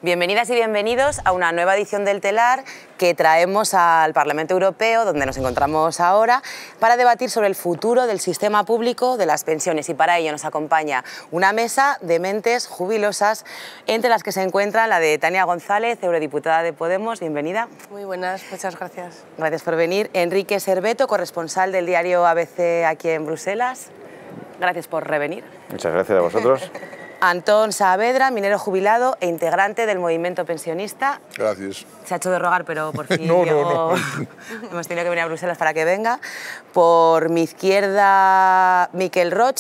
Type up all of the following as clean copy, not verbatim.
Bienvenidas y bienvenidos a una nueva edición del Telar que traemos al Parlamento Europeo, donde nos encontramos ahora, para debatir sobre el futuro del sistema público de las pensiones. Y para ello nos acompaña una mesa de mentes jubilosas, entre las que se encuentra la de Tania González, eurodiputada de Podemos. Bienvenida. Muy buenas, muchas gracias. Gracias por venir. Enrique Serveto, corresponsal del diario ABC aquí en Bruselas. Gracias por revenir. Muchas gracias a vosotros. Antón Saavedra, minero jubilado e integrante del movimiento pensionista. Gracias. Se ha hecho de rogar, pero por fin No. hemos tenido que venir a Bruselas para que venga. Por mi izquierda, Miquel Roig,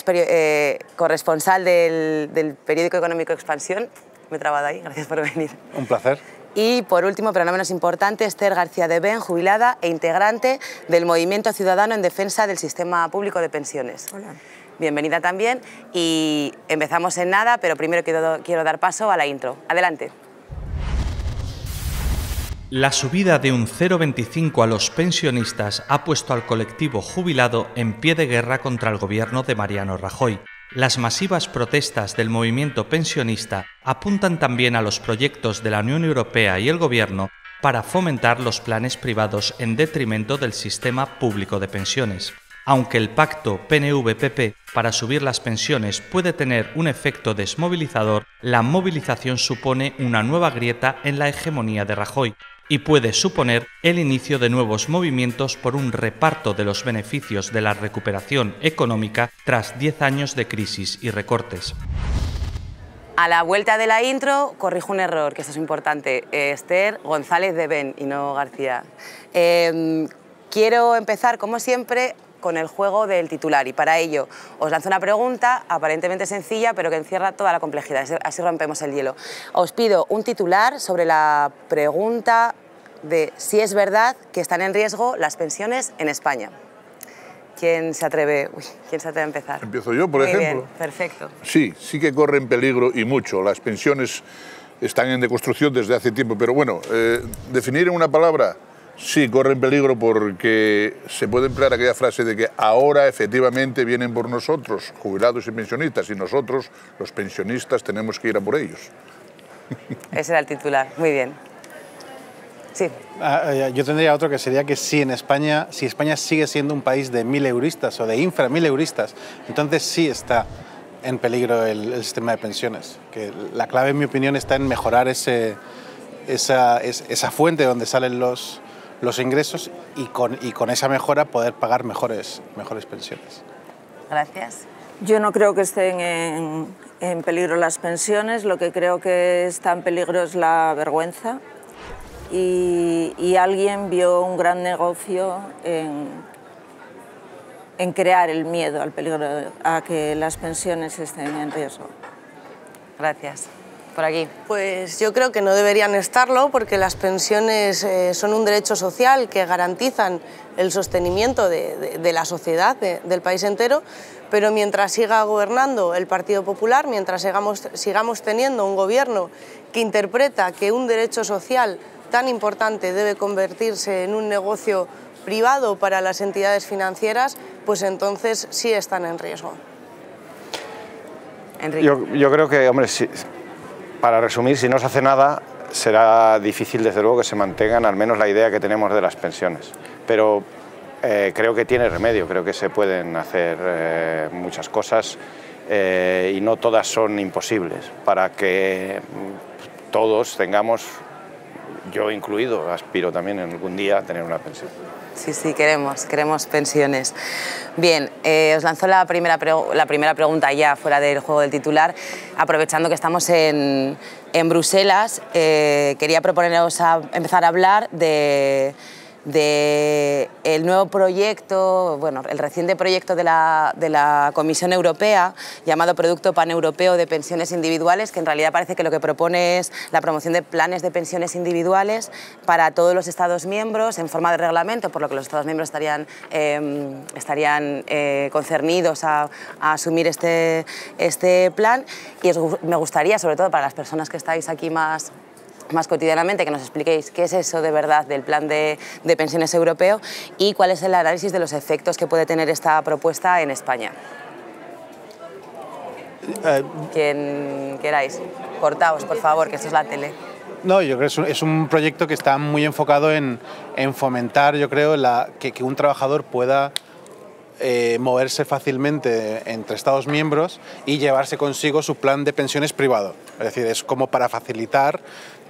corresponsal del periódico económico Expansión. Me he trabado ahí, gracias por venir. Un placer. Y por último, pero no menos importante, Esther García de Ben, jubilada e integrante del Movimiento Ciudadano en Defensa del Sistema Público de Pensiones. Hola. Bienvenida también y empezamos en nada, pero primero quiero dar paso a la intro. Adelante. La subida de un 0,25 a los pensionistas ha puesto al colectivo jubilado en pie de guerra contra el gobierno de Mariano Rajoy. Las masivas protestas del movimiento pensionista apuntan también a los proyectos de la Unión Europea y el gobierno para fomentar los planes privados en detrimento del sistema público de pensiones. Aunque el pacto PNV-PP para subir las pensiones puede tener un efecto desmovilizador, la movilización supone una nueva grieta en la hegemonía de Rajoy y puede suponer el inicio de nuevos movimientos por un reparto de los beneficios de la recuperación económica tras 10 años de crisis y recortes. A la vuelta de la intro, corrijo un error, que esto es importante. Esther González de Ben y no García. Quiero empezar, como siempre, con el juego del titular y para ello os lanzo una pregunta aparentemente sencilla pero que encierra toda la complejidad, así rompemos el hielo. Os pido un titular sobre la pregunta de si es verdad que están en riesgo las pensiones en España. ¿Quién se atreve a empezar? Empiezo yo, por ejemplo. Muy bien, perfecto. Sí que corren peligro y mucho. Las pensiones están en deconstrucción desde hace tiempo, pero bueno, definir en una palabra. Sí, corren peligro porque se puede emplear aquella frase de que ahora efectivamente vienen por nosotros, jubilados y pensionistas, y nosotros, los pensionistas, tenemos que ir a por ellos. Ese era el titular, muy bien. Sí. Yo tendría otro que sería que si España sigue siendo un país de mileuristas o de inframileuristas, entonces sí está en peligro el sistema de pensiones. Que la clave, en mi opinión, está en mejorar esa fuente donde salen los ingresos y con esa mejora poder pagar mejores pensiones. Gracias. Yo no creo que estén en peligro las pensiones, lo que creo que está en peligro es la vergüenza y alguien vio un gran negocio en crear el miedo al peligro, a que las pensiones estén en riesgo. Gracias. Por aquí. Pues yo creo que no deberían estarlo porque las pensiones son un derecho social que garantizan el sostenimiento de la sociedad, del país entero, pero mientras siga gobernando el Partido Popular, mientras sigamos teniendo un gobierno que interpreta que un derecho social tan importante debe convertirse en un negocio privado para las entidades financieras, pues entonces sí están en riesgo. Enrique. Yo creo que, hombre, sí. Para resumir, si no se hace nada, será difícil, desde luego, que se mantengan al menos la idea que tenemos de las pensiones. Pero creo que tiene remedio, creo que se pueden hacer muchas cosas y no todas son imposibles para que todos tengamos, yo incluido, aspiro también en algún día a tener una pensión. Sí, queremos pensiones. Bien, os lanzo la primera pregunta ya fuera del juego del titular. Aprovechando que estamos en Bruselas, quería proponeros empezar a hablar de el nuevo proyecto, bueno, el reciente proyecto de la Comisión Europea llamado Producto Paneuropeo de Pensiones Individuales, que en realidad parece que lo que propone es la promoción de planes de pensiones individuales para todos los Estados miembros en forma de reglamento, por lo que los Estados miembros estarían concernidos a asumir este plan. Y me gustaría, sobre todo para las personas que estáis aquí más cotidianamente, que nos expliquéis qué es eso de verdad del plan de pensiones europeo y cuál es el análisis de los efectos que puede tener esta propuesta en España. Quien queráis. Cortaos, por favor, que esto es la tele. No, yo creo que es un proyecto que está muy enfocado en fomentar, yo creo, que un trabajador pueda moverse fácilmente entre Estados miembros y llevarse consigo su plan de pensiones privado. Es decir, es como para facilitar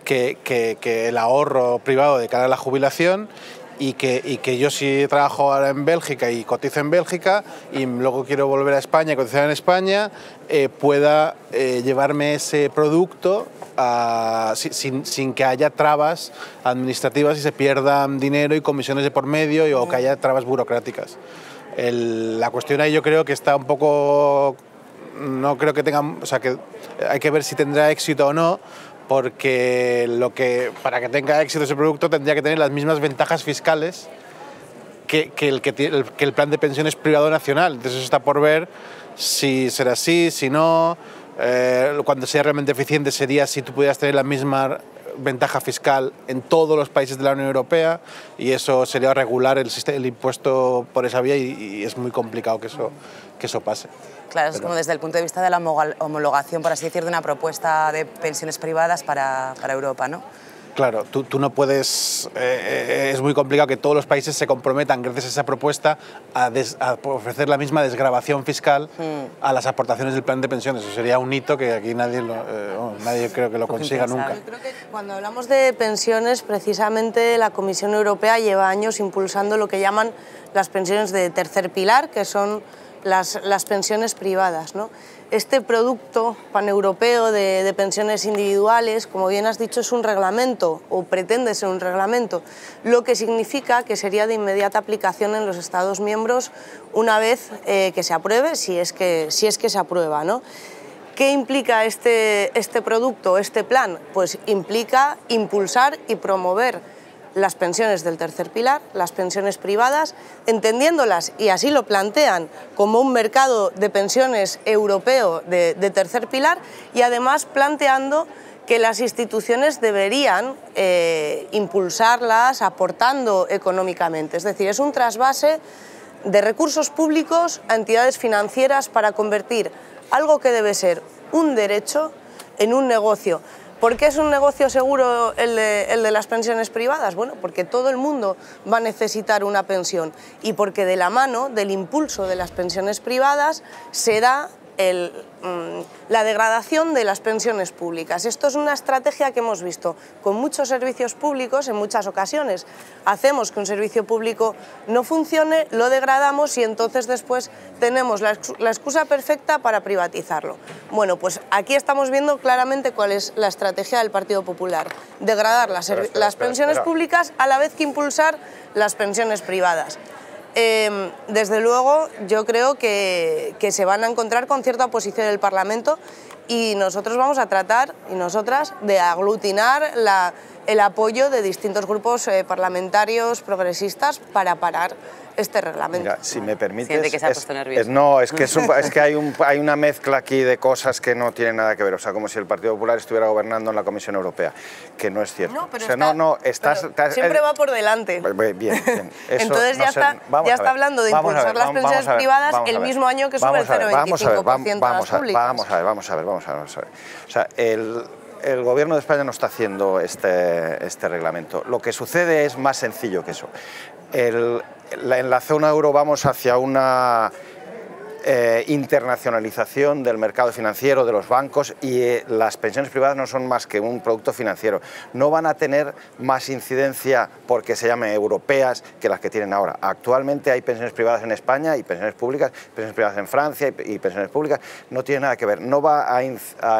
que el ahorro privado de cara a la jubilación y que yo, si trabajo ahora en Bélgica y cotizo en Bélgica y luego quiero volver a España y cotizar en España, pueda llevarme ese producto sin que haya trabas administrativas y se pierdan dinero y comisiones de por medio o que haya trabas burocráticas. La cuestión ahí yo creo que está un poco... No creo que tenga... O sea, que hay que ver si tendrá éxito o no, porque para que tenga éxito ese producto tendría que tener las mismas ventajas fiscales que el plan de pensiones privado nacional. Entonces eso está por ver si será así, si no. Cuando sea realmente eficiente sería si tú pudieras tener la misma ventaja fiscal en todos los países de la Unión Europea, y eso sería regular el impuesto por esa vía, y es muy complicado que eso pase. Claro, es como desde el punto de vista de la homologación, por así decir, de una propuesta de pensiones privadas para Europa, ¿no? Claro, tú no puedes... es muy complicado que todos los países se comprometan, gracias a esa propuesta, a ofrecer la misma desgravación fiscal a las aportaciones del plan de pensiones. Eso sería un hito que aquí nadie creo que lo consiga nunca. Yo creo que cuando hablamos de pensiones, precisamente la Comisión Europea lleva años impulsando lo que llaman las pensiones de tercer pilar, que son las pensiones privadas, ¿no? Este producto paneuropeo de pensiones individuales, como bien has dicho, es un reglamento, o pretende ser un reglamento, lo que significa que sería de inmediata aplicación en los Estados miembros una vez que se apruebe, si es que se aprueba, ¿no? ¿Qué implica este producto, este plan? Pues implica impulsar y promover las pensiones del tercer pilar, las pensiones privadas, entendiéndolas, y así lo plantean, como un mercado de pensiones europeo de tercer pilar, y además planteando que las instituciones deberían impulsarlas aportando económicamente. Es decir, es un trasvase de recursos públicos a entidades financieras para convertir algo que debe ser un derecho en un negocio. ¿Por qué es un negocio seguro el de las pensiones privadas? Bueno, porque todo el mundo va a necesitar una pensión, y porque de la mano del impulso de las pensiones privadas se da la degradación de las pensiones públicas. Esto es una estrategia que hemos visto con muchos servicios públicos en muchas ocasiones. Hacemos que un servicio público no funcione, lo degradamos y entonces después tenemos la excusa perfecta para privatizarlo. Bueno, pues aquí estamos viendo claramente cuál es la estrategia del Partido Popular: degradar las pensiones públicas a la vez que impulsar las pensiones privadas. Desde luego yo creo que se van a encontrar con cierta oposición en el Parlamento, y nosotros vamos a tratar, y nosotras, de aglutinar el apoyo de distintos grupos parlamentarios progresistas para parar este reglamento. Mira, si me permites... Siente que se ha puesto nervioso. No, es que hay una mezcla aquí de cosas que no tienen nada que ver. O sea, como si el Partido Popular estuviera gobernando en la Comisión Europea, que no es cierto. No, pero, siempre va por delante. Bien. Eso, entonces ya está hablando de impulsar las pensiones privadas el mismo año que sube el 0,25% a las públicas. Vamos a ver. O sea, el Gobierno de España no está haciendo este reglamento. Lo que sucede es más sencillo que eso. En la zona euro vamos hacia una internacionalización del mercado financiero, de los bancos, y las pensiones privadas no son más que un producto financiero. No van a tener más incidencia porque se llamen europeas que las que tienen ahora. Actualmente hay pensiones privadas en España y pensiones públicas, pensiones privadas en Francia y pensiones públicas. No tiene nada que ver, no va a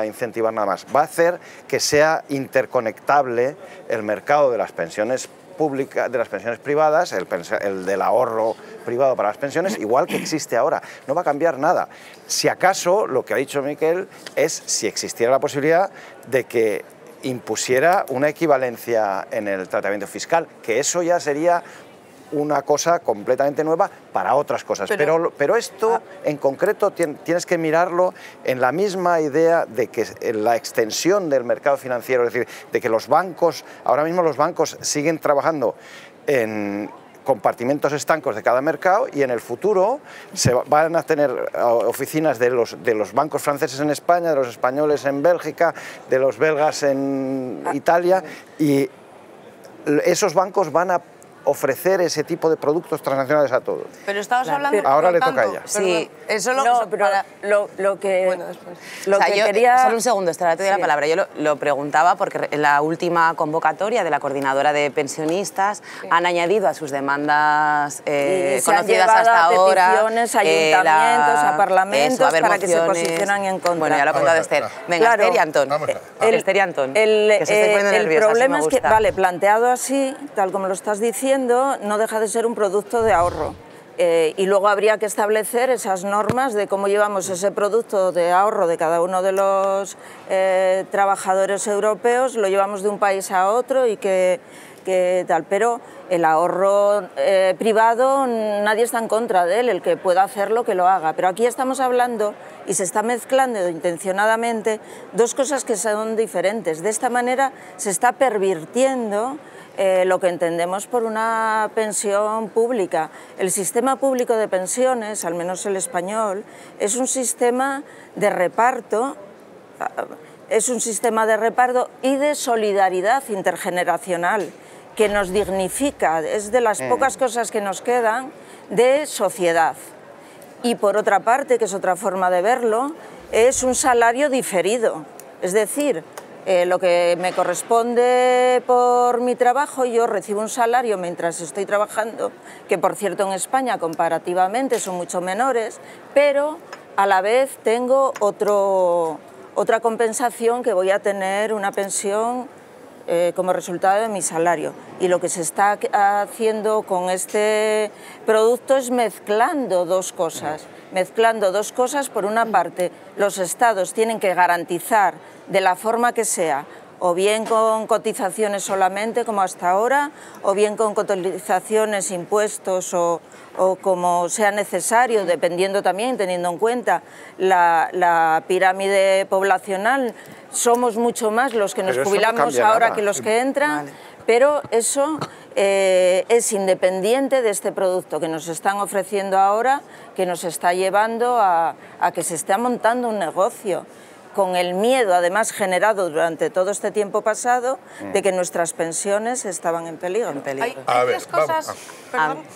incentivar nada más. Va a hacer que sea interconectable el mercado de las pensiones públicas, de las pensiones privadas, el del ahorro privado para las pensiones, igual que existe ahora. No va a cambiar nada. Si acaso, lo que ha dicho Miquel es si existiera la posibilidad de que impusiera una equivalencia en el tratamiento fiscal, que eso ya sería una cosa completamente nueva para otras cosas. Pero esto en concreto tienes que mirarlo en la misma idea de que la extensión del mercado financiero, es decir, de que los bancos, ahora mismo los bancos siguen trabajando compartimentos estancos de cada mercado, y en el futuro se van a tener oficinas de los bancos franceses en España, de los españoles en Bélgica, de los belgas en Italia, y esos bancos van a ofrecer ese tipo de productos transnacionales a todos. Pero estabas hablando... Ahora le toca a ella. Sí, eso lo... No, pero lo que... Bueno, después. Lo o sea, que yo, quería... Solo un segundo, Estela, te doy la palabra. Yo lo preguntaba porque en la última convocatoria de la Coordinadora de Pensionistas han añadido a sus demandas conocidas hasta ahora... peticiones a ayuntamientos, a parlamentos, para que se posicionen en contra. Bueno, ya lo ha contado Esther. Venga, Claro. Esther y Antón. El problema es que, gusta. vale, planteado así, tal como lo estás diciendo, no deja de ser un producto de ahorro. Y luego habría que establecer esas normas de cómo llevamos ese producto de ahorro de cada uno de los trabajadores europeos, lo llevamos de un país a otro y que tal. Pero el ahorro privado, nadie está en contra de él, el que pueda hacerlo, que lo haga. Pero aquí estamos hablando, y se está mezclando intencionadamente, dos cosas que son diferentes. De esta manera se está pervirtiendo lo que entendemos por una pensión pública. El sistema público de pensiones, al menos el español, es un sistema de reparto, y de solidaridad intergeneracional, que nos dignifica, es de las pocas cosas que nos quedan de sociedad. Y por otra parte, que es otra forma de verlo, es un salario diferido, es decir, lo que me corresponde por mi trabajo, yo recibo un salario mientras estoy trabajando, que por cierto en España comparativamente son mucho menores, pero a la vez tengo otra compensación, que voy a tener una pensión como resultado de mi salario. Y lo que se está haciendo con este producto es mezclando dos cosas. Por una parte, los estados tienen que garantizar de la forma que sea, o bien con cotizaciones solamente, como hasta ahora, o bien con cotizaciones, impuestos o como sea necesario, dependiendo también, teniendo en cuenta la pirámide poblacional. Somos mucho más los que nos jubilamos ahora que los que entran, pero eso es independiente de este producto que nos están ofreciendo ahora, que nos está llevando a que se esté montando un negocio, con el miedo, además generado durante todo este tiempo pasado, de que nuestras pensiones estaban en peligro. Hay tres cosas...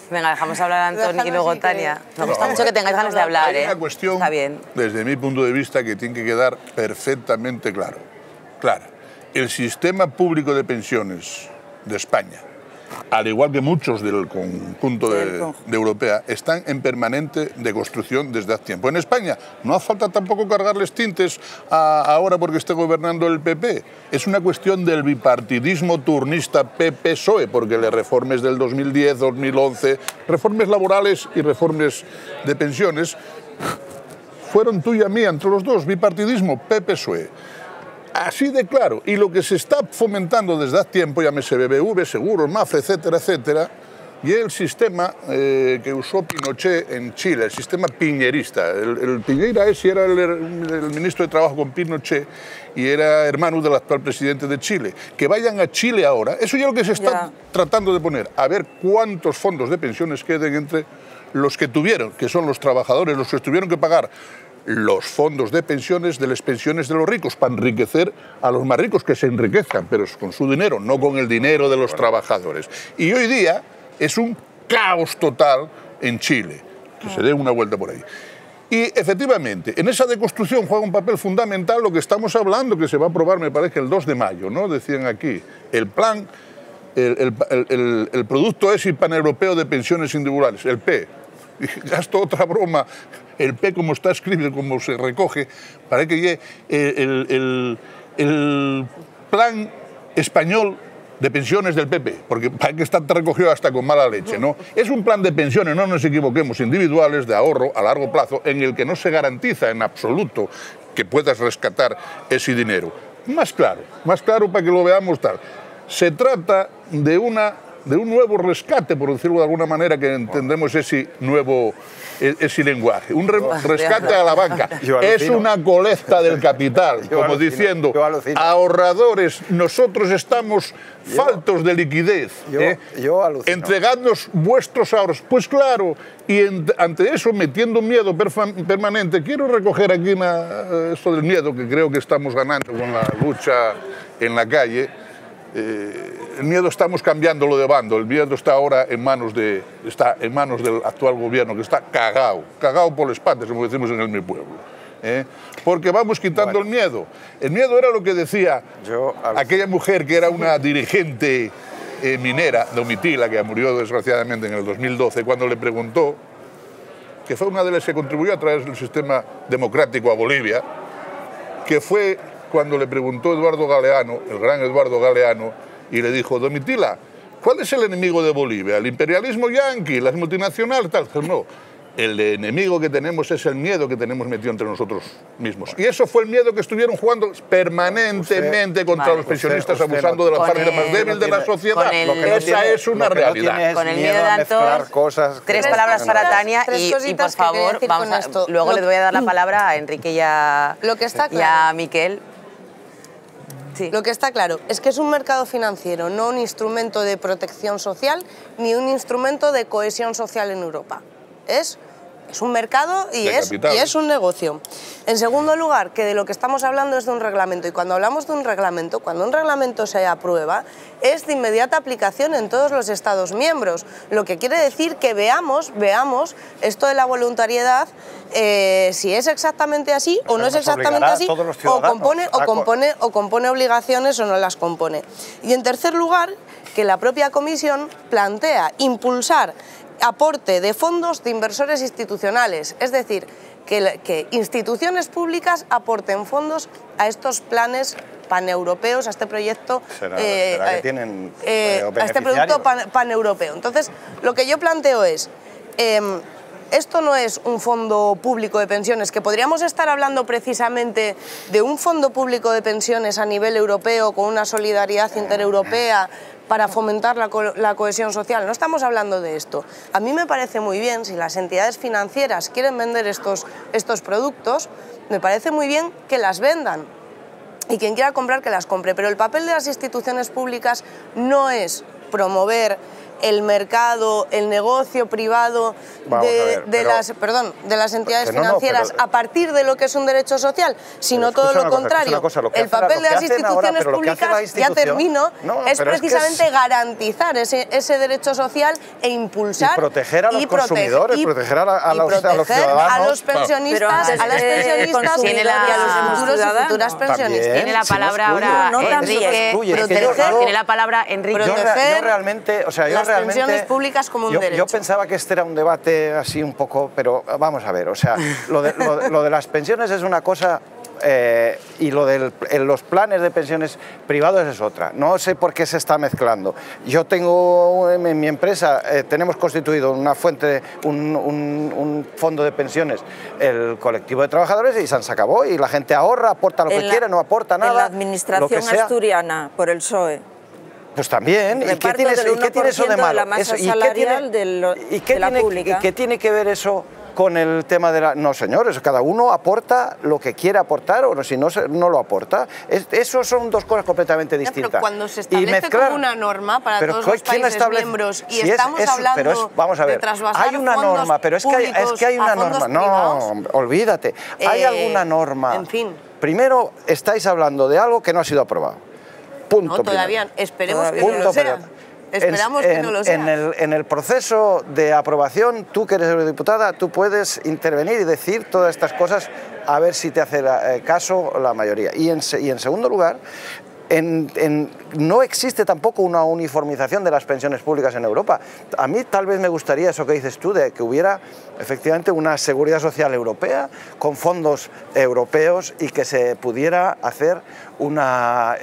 Venga, dejamos hablar a Antón y luego Tania. Me gusta mucho que tengáis ganas de hablar. Hay una cuestión, desde mi punto de vista, que tiene que quedar perfectamente clara. El sistema público de pensiones de España, al igual que muchos del conjunto de Europea, están en permanente deconstrucción desde hace tiempo. En España no hace falta tampoco cargarles tintes ahora porque esté gobernando el PP. Es una cuestión del bipartidismo turnista PP-PSOE, porque las reformas del 2010, 2011, reformas laborales y reformas de pensiones, fueron tú y a mí, entre los dos, bipartidismo PP-PSOE. Así de claro, y lo que se está fomentando desde hace tiempo, llámese BBV, seguros, Mafre, etcétera, etcétera, y el sistema que usó Pinochet en Chile, el sistema piñerista. El Piñera ese era el ministro de Trabajo con Pinochet y era hermano del actual presidente de Chile. Que vayan a Chile ahora, eso ya es lo que se está tratando de poner, a ver cuántos fondos de pensiones queden entre los que tuvieron, que son los trabajadores, los que tuvieron que pagar los fondos de pensiones de las pensiones de los ricos, para enriquecer a los más ricos, que se enriquezcan, pero con su dinero, no con el dinero de los trabajadores. Y hoy día es un caos total en Chile, que se dé una vuelta por ahí. Y efectivamente, en esa deconstrucción juega un papel fundamental lo que estamos hablando, que se va a aprobar, me parece, el 2 de mayo, ¿no? Decían aquí, el plan, el producto ese paneuropeo de pensiones individuales, el P. Y gasto otra broma, el P como está escrito, como se recoge, para que el plan español de pensiones del PP, porque para que está recogido hasta con mala leche, ¿no? Es un plan de pensiones, no nos equivoquemos, individuales, de ahorro a largo plazo, en el que no se garantiza en absoluto que puedas rescatar ese dinero. Más claro para que lo veamos tal. Se trata de una de un nuevo rescate, por decirlo de alguna manera, que entendemos ese lenguaje. Un rescate a la banca. Es una colecta del capital, como diciendo, ahorradores, nosotros estamos faltos de liquidez. Entregadnos vuestros ahorros. Pues claro, y ante eso, metiendo miedo permanente, quiero recoger aquí esto del miedo, que creo que estamos ganando con la lucha en la calle. El miedo estamos cambiándolo de bando, el miedo está ahora en manos del actual gobierno, que está cagao por las patas, como decimos en mi pueblo. Porque vamos quitando el miedo. El miedo era lo que decía aquella mujer que era una dirigente minera, Domitila, que murió desgraciadamente en el 2012, cuando le preguntó, que fue una de las que contribuyó a través del sistema democrático a Bolivia, que fue cuando le preguntó Eduardo Galeano, el gran Eduardo Galeano, y le dijo, Domitila, ¿cuál es el enemigo de Bolivia? ¿El imperialismo yanqui, las multinacionales, tal? Pues no, el enemigo que tenemos es el miedo que tenemos metido entre nosotros mismos. Y eso fue el miedo que estuvieron jugando permanentemente contra los pensionistas, abusando de la parte más débil de la sociedad. Esa es una realidad. Con el miedo de Antón, tres palabras para Tania y por favor, luego le voy a dar la palabra a Enrique y a Miquel. Sí. Lo que está claro es que es un mercado financiero, no un instrumento de protección social ni un instrumento de cohesión social en Europa. Es un mercado y es un negocio. En segundo lugar, que de lo que estamos hablando es de un reglamento, y cuando hablamos de un reglamento, cuando un reglamento se aprueba, es de inmediata aplicación en todos los Estados miembros, lo que quiere decir que veamos esto de la voluntariedad, si es exactamente así o no es exactamente así, o compone obligaciones o no las compone. Y en tercer lugar, que la propia Comisión plantea impulsar aporte de fondos de inversores institucionales, es decir, que instituciones públicas aporten fondos a estos planes paneuropeos, a este proyecto, paneuropeo. Entonces, lo que yo planteo es, esto no es un fondo público de pensiones, que podríamos estar hablando precisamente de un fondo público de pensiones a nivel europeo con una solidaridad intereuropea para fomentar la cohesión social. No estamos hablando de esto. A mí me parece muy bien, si las entidades financieras quieren vender estos productos, me parece muy bien que las vendan y quien quiera comprar que las compre, pero el papel de las instituciones públicas no es promover el mercado, el negocio privado de las entidades financieras a partir de lo que es un derecho social, sino todo lo contrario. El papel de las instituciones públicas, ya termino, es precisamente garantizar ese derecho social e impulsar y proteger a los consumidores, proteger a los ciudadanos, a los pensionistas, a las pensionistas y a los futuros y futuras pensionistas. Tiene la palabra ahora Enrique. Tiene la palabra Enrique. Yo realmente, las pensiones públicas como un derecho. Yo pensaba que este era un debate así un poco, pero vamos a ver, o sea, lo de las pensiones es una cosa y lo de los planes de pensiones privados es otra. No sé por qué se está mezclando. Yo tengo en mi empresa, tenemos constituido una fuente, un fondo de pensiones, el colectivo de trabajadores, y se acabó, y la gente ahorra, aporta lo que quiere, no aporta nada. En la administración asturiana, por el PSOE. Pues también, ¿y qué tiene eso de malo? De la masa salarial de la pública. ¿Y qué tiene que ver eso con el tema de la...? No, señores, cada uno aporta lo que quiere aportar, o si no, no lo aporta. Eso son dos cosas completamente distintas. Pero cuando se establece como una norma para todos los países miembros y estamos hablando de trasvasar hay una norma, pero es que hay una norma. No, olvídate. Hay alguna norma. En fin. Primero, estáis hablando de algo que no ha sido aprobado. Punto. No, todavía. Esperemos que no lo sea. Esperamos que no lo sea. En el proceso de aprobación, tú que eres eurodiputada, tú puedes intervenir y decir todas estas cosas a ver si te hace caso la mayoría. Y en segundo lugar, no existe tampoco una uniformización de las pensiones públicas en Europa. A mí tal vez me gustaría eso que dices tú, de que hubiera efectivamente una seguridad social europea con fondos europeos y que se pudiera hacer una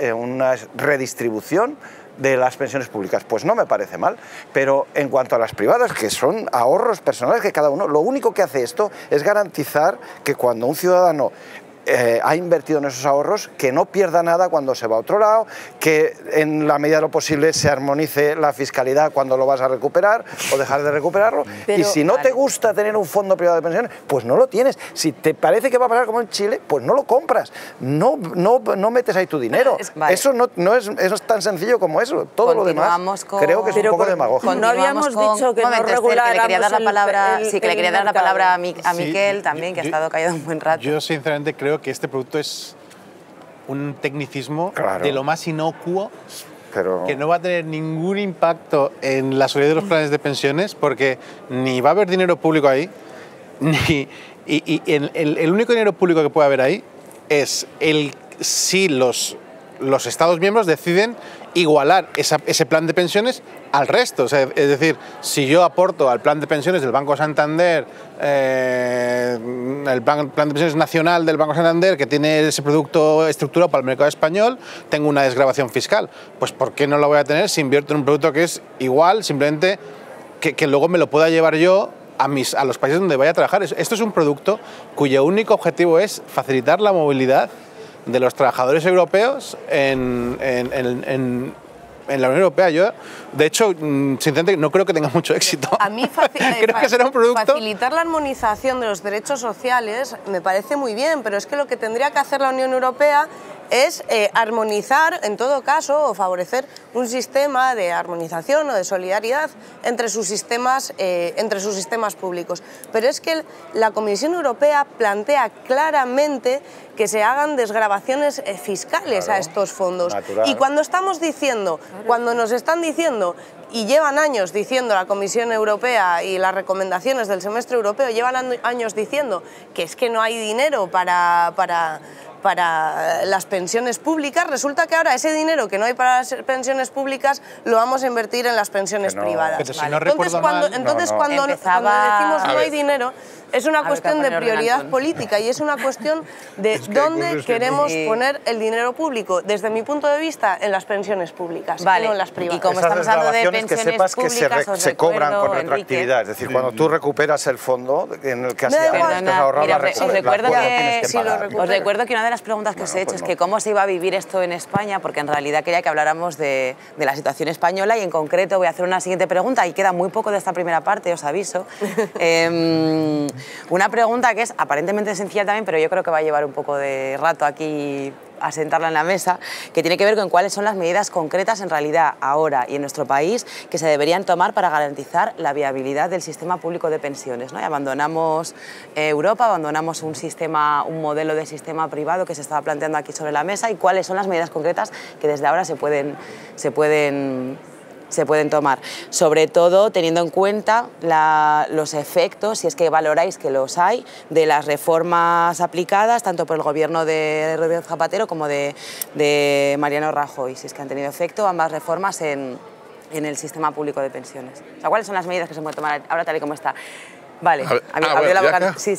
redistribución de las pensiones públicas. Pues no me parece mal, pero en cuanto a las privadas, que son ahorros personales que cada uno, lo único que hace esto es garantizar que cuando un ciudadano ha invertido en esos ahorros, que no pierda nada cuando se va a otro lado, que en la medida de lo posible se armonice la fiscalidad cuando lo vas a recuperar o dejar de recuperarlo. Pero, y si no te gusta tener un fondo privado de pensiones, pues no lo tienes. Si te parece que va a pasar como en Chile, pues no lo compras. No metes ahí tu dinero. Eso no es tan sencillo como eso. Todo lo demás creo que es un poco demagógico. No habíamos dicho que no reguláramos que le quería dar la palabra, que le quería dar la palabra a Miquel también, que ha estado callado un buen rato. Yo sinceramente creo que este producto es un tecnicismo de lo más inocuo, que no va a tener ningún impacto en la solidez de los planes de pensiones, porque ni va a haber dinero público ahí, y el único dinero público que puede haber ahí es si los Estados miembros deciden igualar ese plan de pensiones al resto. O sea, es decir, si yo aporto al plan de pensiones del Banco Santander, el plan de pensiones nacional del Banco Santander, que tiene ese producto estructurado para el mercado español, tengo una desgravación fiscal. Pues ¿por qué no la voy a tener si invierto en un producto que es igual, simplemente que luego me lo pueda llevar yo a los países donde vaya a trabajar? Esto es un producto cuyo único objetivo es facilitar la movilidad de los trabajadores europeos en la Unión Europea. Yo, de hecho, sinceramente, no creo que tenga mucho éxito. A mí creo que será un producto... facilitar la armonización de los derechos sociales me parece muy bien, pero es que lo que tendría que hacer la Unión Europea es armonizar, en todo caso, o favorecer un sistema de armonización o de solidaridad entre sus sistemas públicos. Pero es que la Comisión Europea plantea claramente que se hagan desgravaciones fiscales a estos fondos. Y cuando nos están diciendo, y llevan años diciendo la Comisión Europea y las recomendaciones del semestre europeo, llevan años diciendo que es que no hay dinero para las pensiones públicas, resulta que ahora ese dinero que no hay para las pensiones públicas lo vamos a invertir en las pensiones privadas. Pero si no recuerdo mal, entonces cuando decimos no hay dinero, es una cuestión de prioridad política y es una cuestión de dónde queremos poner el dinero público. Desde mi punto de vista, en las pensiones públicas, no en las privadas. Y como estamos hablando de pensiones que sepas públicas, que se cobran con retroactividad. Es decir, cuando tú recuperas el fondo en el que has ahorrado la os recuerdo que una de las preguntas que os he hecho es que cómo se iba a vivir esto en España, porque en realidad quería que habláramos de la situación española, y en concreto voy a hacer una siguiente pregunta, y queda muy poco de esta primera parte, os aviso. Una pregunta que es aparentemente sencilla también, pero yo creo que va a llevar un poco de rato aquí a sentarla en la mesa, que tiene que ver con cuáles son las medidas concretas en realidad ahora y en nuestro país que se deberían tomar para garantizar la viabilidad del sistema público de pensiones, ¿no? Y abandonamos Europa, abandonamos un modelo de sistema privado que se estaba planteando aquí sobre la mesa, y cuáles son las medidas concretas que desde ahora se pueden tomar, sobre todo teniendo en cuenta los efectos, si es que valoráis que los hay, de las reformas aplicadas tanto por el gobierno de Rodríguez Zapatero como de Mariano Rajoy, si es que han tenido efecto ambas reformas en el sistema público de pensiones. O sea, ¿cuáles son las medidas que se pueden tomar ahora tal y como está? Vale, abrió la boca. Sí.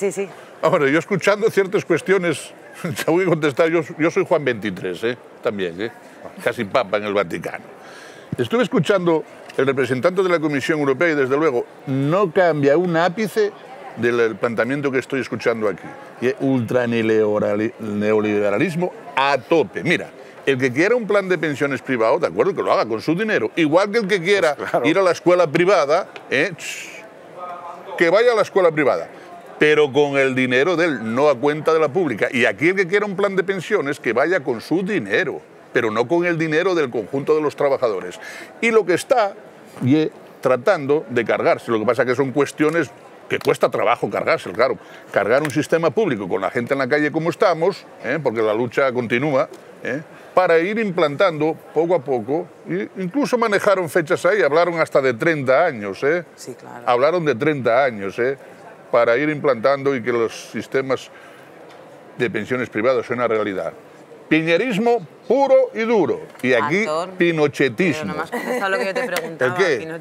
Bueno, yo escuchando ciertas cuestiones, te voy a contestar, yo soy Juan XXIII, también, casi papa en el Vaticano. Estuve escuchando el representante de la Comisión Europea y, desde luego, no cambia un ápice del planteamiento que estoy escuchando aquí. Y es ultraneoliberalismo a tope. Mira, el que quiera un plan de pensiones privado, de acuerdo, que lo haga con su dinero. Igual que el que quiera ir a la escuela privada, que vaya a la escuela privada, pero con el dinero de él, no a cuenta de la pública. Y aquí el que quiera un plan de pensiones, que vaya con su dinero, pero no con el dinero del conjunto de los trabajadores. Y lo que está tratando de cargarse, lo que pasa que son cuestiones que cuesta trabajo cargarse, claro. Cargar un sistema público con la gente en la calle como estamos, porque la lucha continúa, para ir implantando poco a poco, incluso manejaron fechas ahí, hablaron hasta de 30 años, Sí, claro. Hablaron de 30 años, para ir implantando y que los sistemas de pensiones privados sean una realidad. Piñerismo puro y duro. Y aquí, pinochetismo. Pero no me has contestado lo que yo te preguntaba. ¿El qué?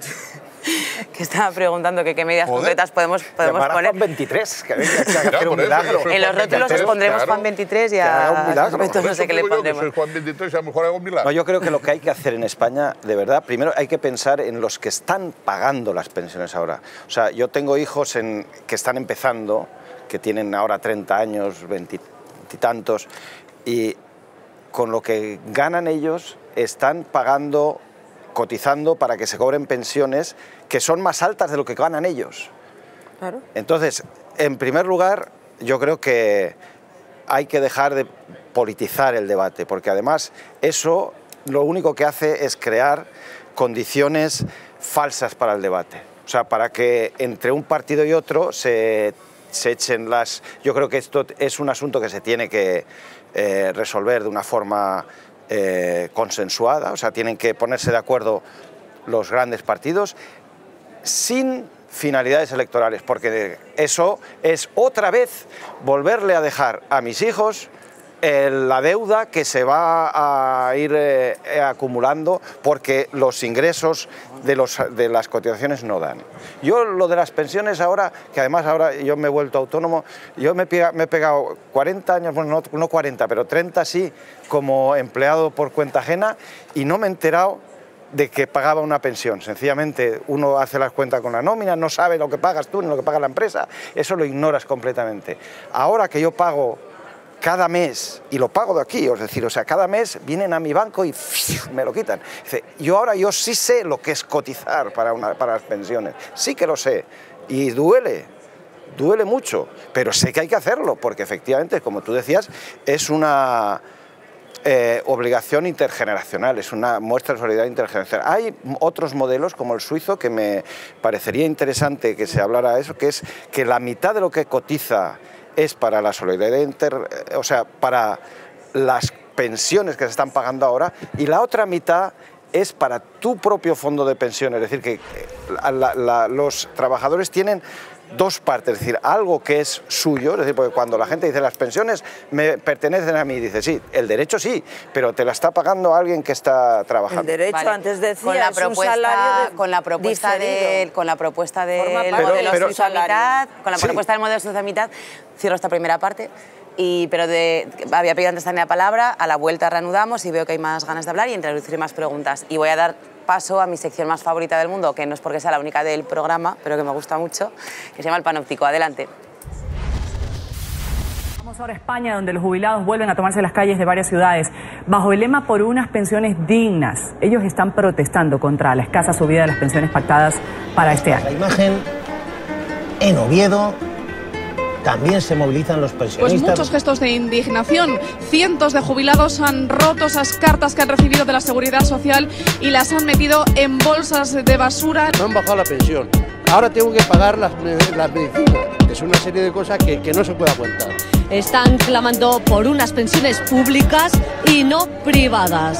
Que estaba preguntando que qué medidas concretas podemos poner. Juan 23, que hacer un milagro. En los rótulos os pondremos Juan 23 y a... un milagro. No sé qué le pondremos. Soy Juan 23 y a lo mejor hago un milagro. No, yo creo que lo que hay que hacer en España, de verdad, primero hay que pensar en los que están pagando las pensiones ahora. O sea, yo tengo hijos que están empezando, que tienen ahora 30 años, 20 y tantos, y con lo que ganan ellos están pagando, cotizando para que se cobren pensiones que son más altas de lo que ganan ellos. Claro. Entonces, en primer lugar, yo creo que hay que dejar de politizar el debate, porque además eso lo único que hace es crear condiciones falsas para el debate. O sea, para que entre un partido y otro se echen las... Yo creo que esto es un asunto que se tiene que resolver de una forma consensuada, o sea, tienen que ponerse de acuerdo los grandes partidos sin finalidades electorales, porque eso es otra vez volverle a dejar a mis hijos la deuda que se va a ir acumulando porque los ingresos de las cotizaciones no dan. Yo lo de las pensiones ahora, que además ahora yo me he vuelto autónomo, yo me he pegado 40 años, bueno, no 40, pero 30 sí, como empleado por cuenta ajena y no me he enterado de que pagaba una pensión. Sencillamente uno hace las cuentas con la nómina, no sabe lo que pagas tú ni lo que paga la empresa, eso lo ignoras completamente. Ahora que yo pago cada mes, y lo pago de aquí, es decir, o sea, cada mes vienen a mi banco y me lo quitan. Dice, yo sí sé lo que es cotizar para las pensiones, sí que lo sé, y duele mucho, pero sé que hay que hacerlo, porque efectivamente, como tú decías, es una obligación intergeneracional, es una muestra de solidaridad intergeneracional. Hay otros modelos, como el suizo, que me parecería interesante que se hablara de eso, que es que la mitad de lo que cotiza es para la solidaridad o sea, para las pensiones que se están pagando ahora, y la otra mitad es para tu propio fondo de pensión, es decir, que los trabajadores tienen dos partes, es decir, algo que es suyo, es decir, porque cuando la gente dice las pensiones me pertenecen a mí, dice sí, el derecho sí, pero te la está pagando alguien que está trabajando. El derecho, vale. Antes decía, con la es propuesta, un salario con la propuesta diferido. Con la propuesta del Pero modelo suizo a mitad, con la sí. propuesta del modelo suizo a mitad, cierro esta primera parte. Pero había pedido antes también la palabra, a la vuelta reanudamos y veo que hay más ganas de hablar y introduciré más preguntas. Y voy a dar paso a mi sección más favorita del mundo, que no es porque sea la única del programa, pero que me gusta mucho, que se llama El Panóptico. Adelante. Vamos ahora a España, donde los jubilados vuelven a tomarse las calles de varias ciudades, bajo el lema por unas pensiones dignas. Ellos están protestando contra la escasa subida de las pensiones pactadas para este año. La imagen en Oviedo. También se movilizan los pensionistas. Pues muchos gestos de indignación. Cientos de jubilados han roto esas cartas que han recibido de la Seguridad Social y las han metido en bolsas de basura. Me han bajado la pensión. Ahora tengo que pagar las medicinas. Es una serie de cosas que no se puede aguantar. Están clamando por unas pensiones públicas y no privadas.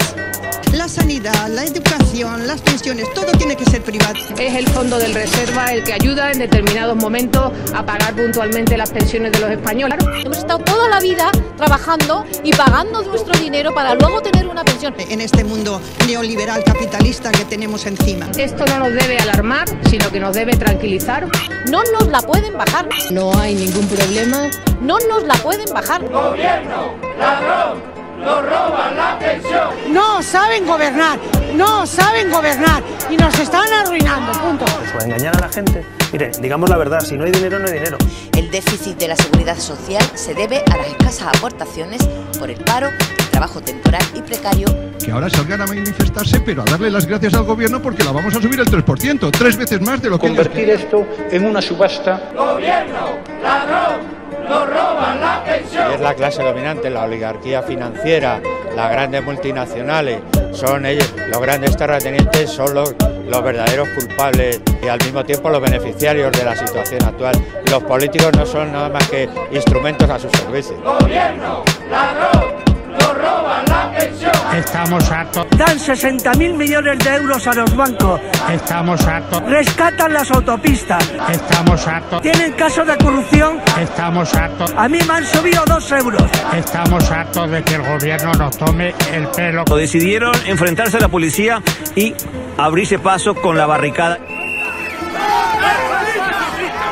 La sanidad, la educación, las pensiones, todo tiene que ser privado. Es el fondo del reserva el que ayuda en determinados momentos a pagar puntualmente las pensiones de los españoles. Hemos estado toda la vida trabajando y pagando nuestro dinero para luego tener una pensión. En este mundo neoliberal capitalista que tenemos encima. Esto no nos debe alarmar, sino que nos debe tranquilizar. No nos la pueden bajar. No hay ningún problema. No nos la pueden bajar. Gobierno, ladrón. ¡Nos roban la pensión! No saben gobernar, no saben gobernar y nos están arruinando, punto. Eso, engañar a la gente. Mire, digamos la verdad, si no hay dinero, no hay dinero. El déficit de la seguridad social se debe a las escasas aportaciones por el paro, el trabajo temporal y precario. Que ahora salgan a manifestarse, pero a darle las gracias al gobierno porque la vamos a subir el 3%, 3 veces más de lo que... Convertir esto en una subasta. ¡Gobierno, ladrón! ¡Nos roban la pensión! Es la clase dominante, la oligarquía financiera, las grandes multinacionales, son ellos, los grandes terratenientes son los verdaderos culpables y al mismo tiempo los beneficiarios de la situación actual. Los políticos no son nada más que instrumentos a su servicio. ¡Gobierno, ladrón! ¡Nos roban la pensión! Estamos hartos. Dan 60.000 millones de euros a los bancos. Estamos hartos. Rescatan las autopistas. Estamos hartos. Tienen casos de corrupción. Estamos hartos. A mí me han subido 2 euros. Estamos hartos de que el gobierno nos tome el pelo. Decidieron enfrentarse a la policía y abrirse paso con la barricada.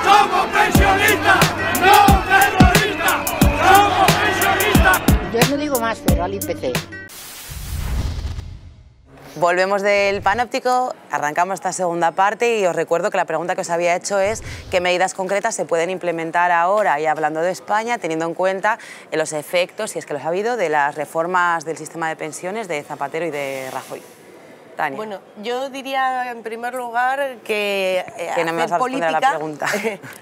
¡Somos pensionistas! ¡No terroristas! ¡Somos pensionistas! Yo no digo más, pero al IPC. Volvemos del panóptico, arrancamos esta segunda parte y os recuerdo que la pregunta que os había hecho es qué medidas concretas se pueden implementar ahora, y hablando de España, teniendo en cuenta los efectos, si es que los ha habido, de las reformas del sistema de pensiones de Zapatero y de Rajoy. Tania. Bueno, yo diría en primer lugar que, no me vas a responder a la pregunta.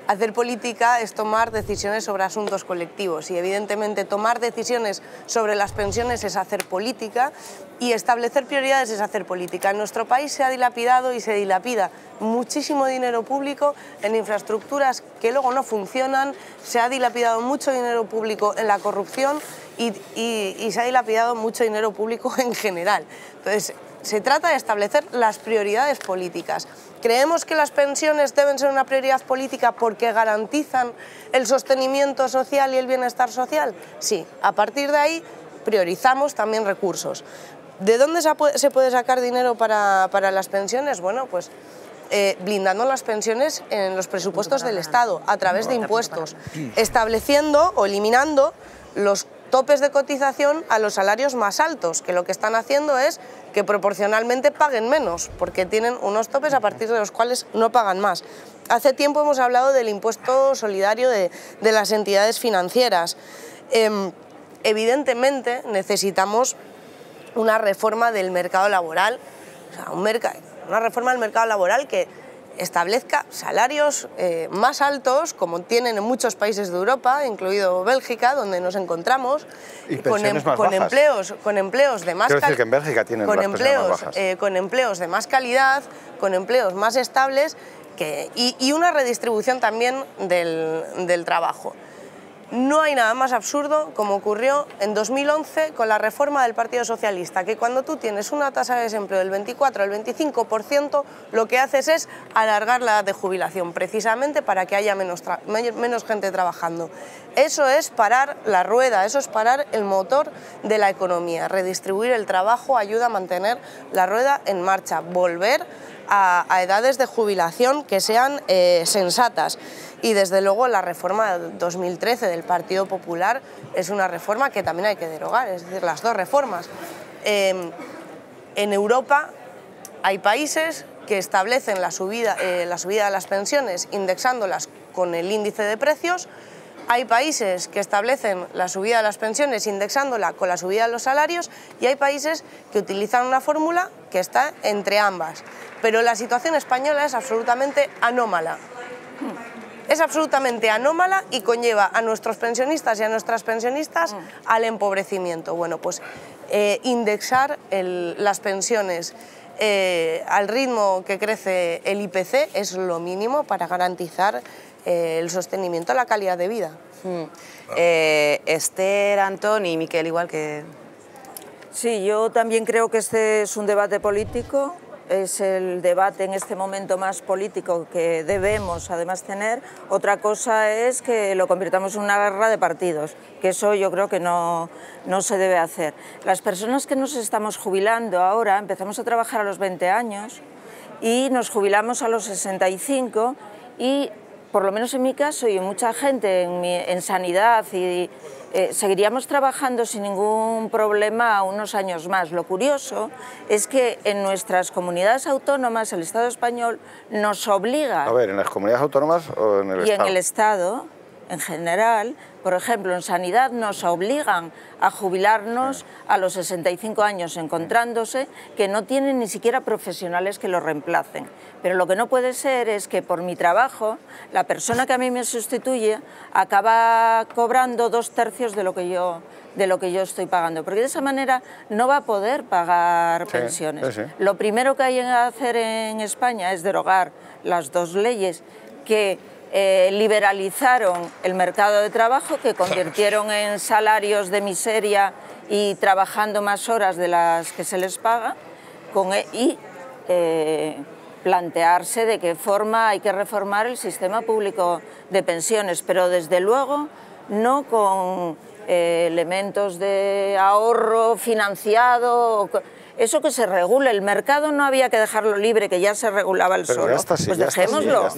Hacer política es tomar decisiones sobre asuntos colectivos y evidentemente tomar decisiones sobre las pensiones es hacer política y establecer prioridades es hacer política. En nuestro país se ha dilapidado y se dilapida muchísimo dinero público en infraestructuras que luego no funcionan, se ha dilapidado mucho dinero público en la corrupción y se ha dilapidado mucho dinero público en general. Entonces, se trata de establecer las prioridades políticas. ¿Creemos que las pensiones deben ser una prioridad política porque garantizan el sostenimiento social y el bienestar social? Sí. A partir de ahí priorizamos también recursos. ¿De dónde se puede sacar dinero para las pensiones? Bueno, pues blindando las pensiones en los presupuestos del Estado a través de impuestos, estableciendo o eliminando los topes de cotización a los salarios más altos, que lo que están haciendo es que proporcionalmente paguen menos, porque tienen unos topes a partir de los cuales no pagan más. Hace tiempo hemos hablado del impuesto solidario de las entidades financieras. Evidentemente necesitamos una reforma del mercado laboral, o sea, una reforma del mercado laboral que establezca salarios más altos, como tienen en muchos países de Europa, incluido Bélgica, donde nos encontramos, con empleos de más calidad. Quiero decir que en Bélgica tienen las pensiones más bajas. Con empleos de más calidad, con empleos más estables y una redistribución también del trabajo. No hay nada más absurdo como ocurrió en 2011 con la reforma del Partido Socialista, que cuando tú tienes una tasa de desempleo del 24 al 25%, lo que haces es alargar la edad de jubilación, precisamente para que haya menos gente trabajando. Eso es parar la rueda, eso es parar el motor de la economía. Redistribuir el trabajo ayuda a mantener la rueda en marcha, volver a edades de jubilación que sean sensatas. Y desde luego la reforma de 2013 del Partido Popular es una reforma que también hay que derogar, es decir, las dos reformas. En Europa hay países que establecen la subida de las pensiones indexándolas con el índice de precios, hay países que establecen la subida de las pensiones indexándola con la subida de los salarios y hay países que utilizan una fórmula que está entre ambas. Pero la situación española es absolutamente anómala. Es absolutamente anómala y conlleva a nuestros pensionistas y a nuestras pensionistas al empobrecimiento. Bueno, pues indexar las pensiones al ritmo que crece el IPC es lo mínimo para garantizar el sostenimiento de la calidad de vida. Esther, Antón y Miquel, igual que... Sí, yo también creo que este es un debate político. Es el debate en este momento más político que debemos además tener. Otra cosa es que lo convirtamos en una guerra de partidos, que eso yo creo que no se debe hacer. Las personas que nos estamos jubilando ahora, empezamos a trabajar a los 20 años y nos jubilamos a los 65 y, por lo menos en mi caso y en mucha gente en sanidad, seguiríamos trabajando sin ningún problema unos años más. Lo curioso es que en nuestras comunidades autónomas el Estado español nos obliga... A ver, ¿en las comunidades autónomas o en el Estado? Y en el Estado, en general, por ejemplo, en sanidad nos obligan a jubilarnos a los 65 años, encontrándose que no tienen ni siquiera profesionales que lo reemplacen. Pero lo que no puede ser es que por mi trabajo la persona que a mí me sustituye acaba cobrando 2/3 de lo que yo estoy pagando, porque de esa manera no va a poder pagar pensiones. Sí. Lo primero que hay que hacer en España es derogar las dos leyes que liberalizaron el mercado de trabajo, que convirtieron en salarios de miseria y trabajando más horas de las que se les paga, y plantearse de qué forma hay que reformar el sistema público de pensiones, pero desde luego no con elementos de ahorro financiado. eso que se regule. El mercado no había que dejarlo libre, que ya se regulaba el solo. Pues dejémoslo.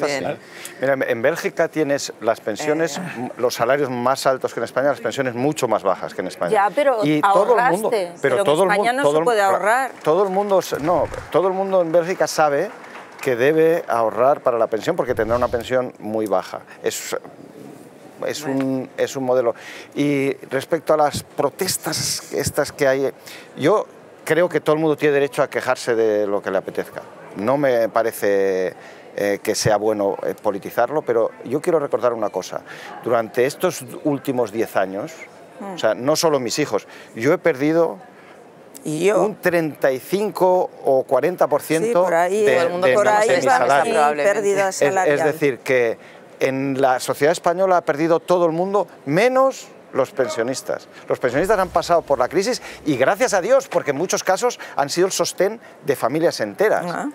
Mira, en Bélgica tienes las pensiones, los salarios más altos que en España, las pensiones mucho más bajas que en España. Ya, pero y ahorraste, pero en España no se puede ahorrar. Todo el mundo en Bélgica sabe que debe ahorrar para la pensión porque tendrá una pensión muy baja. Es un modelo. Y respecto a las protestas estas que hay, yo creo que todo el mundo tiene derecho a quejarse de lo que le apetezca. No me parece que sea bueno politizarlo, pero yo quiero recordar una cosa. Durante estos últimos 10 años, o sea, no solo mis hijos, yo he perdido un 35 o 40% de mi salario. Es decir, que en la sociedad española ha perdido todo el mundo, menos los pensionistas. Los pensionistas han pasado por la crisis y gracias a Dios, porque en muchos casos han sido el sostén de familias enteras.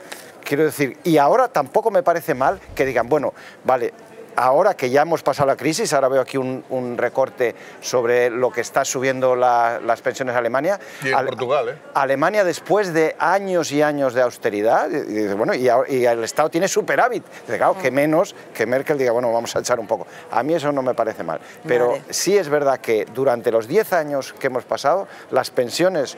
Quiero decir, y ahora tampoco me parece mal que digan, bueno, vale, ahora que ya hemos pasado la crisis, ahora veo aquí un recorte sobre lo que está subiendo las pensiones en Alemania. Y en Portugal, ¿eh? Alemania, después de años y años de austeridad, y el Estado tiene superávit. Dice, claro, que menos que Merkel diga, bueno, vamos a echar un poco. A mí eso no me parece mal. Pero sí es verdad que durante los 10 años que hemos pasado, las pensiones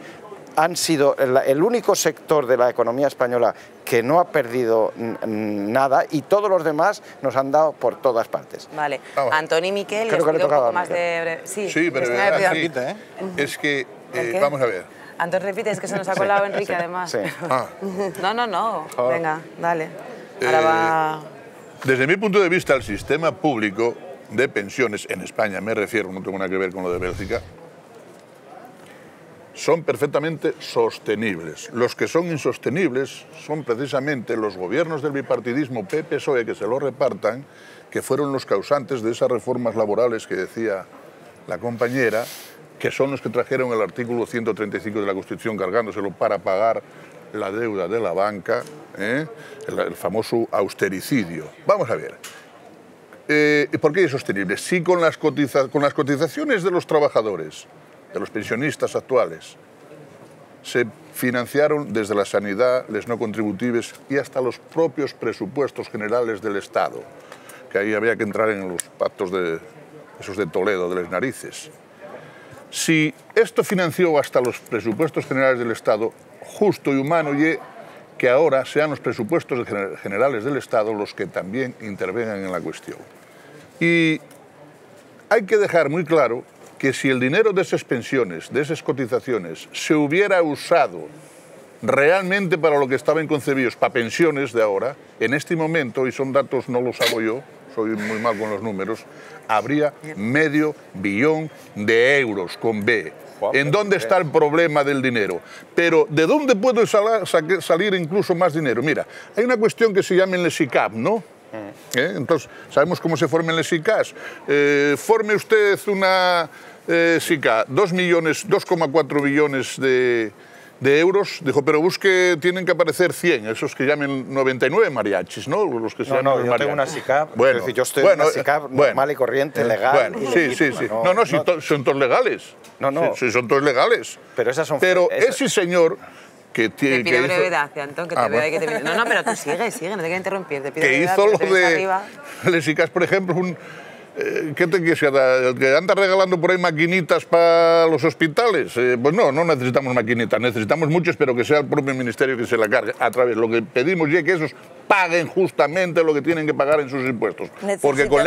han sido el único sector de la economía española que no ha perdido nada y todos los demás nos han dado por todas partes. Vale. Antoni y Miquel, les pido un poco más de... Sí, pero es que, vamos a ver. Antoni, repite, es que se nos ha colado Enrique, además. Sí. No. Venga, dale. Ahora va... Desde mi punto de vista, el sistema público de pensiones, en España me refiero, no tengo nada que ver con lo de Bélgica, son perfectamente sostenibles. Los que son insostenibles son precisamente los gobiernos del bipartidismo PP-PSOE que se lo repartan, que fueron los causantes de esas reformas laborales que decía la compañera, que son los que trajeron el artículo 135 de la Constitución cargándoselo para pagar la deuda de la banca, el famoso austericidio. Vamos a ver. ¿Por qué es sostenible? Si con las cotizaciones de los trabajadores, de los pensionistas actuales, se financiaron desde la sanidad, les no contributives y hasta los propios presupuestos generales del Estado, que ahí había que entrar en los pactos esos de Toledo, de las narices. Si esto financió hasta los presupuestos generales del Estado, justo y humano y que ahora sean los presupuestos generales del Estado los que también intervengan en la cuestión. Y hay que dejar muy claro que si el dinero de esas pensiones, de esas cotizaciones, se hubiera usado realmente para lo que estaban concebidos, para pensiones de ahora, en este momento, y son datos, no los hago yo, soy muy mal con los números, habría $500 millones de euros con B. ¿En dónde está el problema del dinero? Pero ¿de dónde puede salir incluso más dinero? Mira, hay una cuestión que se llama el SICAP, ¿no? Entonces, sabemos cómo se forman las SICAs. Forme usted una SICA, 2,4 billones de euros. Dijo, pero busque, tienen que aparecer 100, esos que llamen 99 mariachis, ¿no? Los que se llaman yo mariachis. tengo una SICAP, bueno, decir, yo estoy en una SICAP normal y corriente, legal. Bueno, sí. Son todos legales. Sí, son todos legales. Pero esas son... Pero ese señor... Te pido brevedad, Antón, que te veo ahí que te pido. No, pero tú sigue, no te quiero interrumpir. Te pido que hizo lo de Lesicas, por ejemplo, ¿qué te quieres dar? ¿Que anda regalando por ahí maquinitas para los hospitales? Pues no necesitamos maquinitas, necesitamos muchas, pero que sea el propio ministerio que se la cargue. A través, lo que pedimos ya es que esos paguen justamente lo que tienen que pagar en sus impuestos. Porque con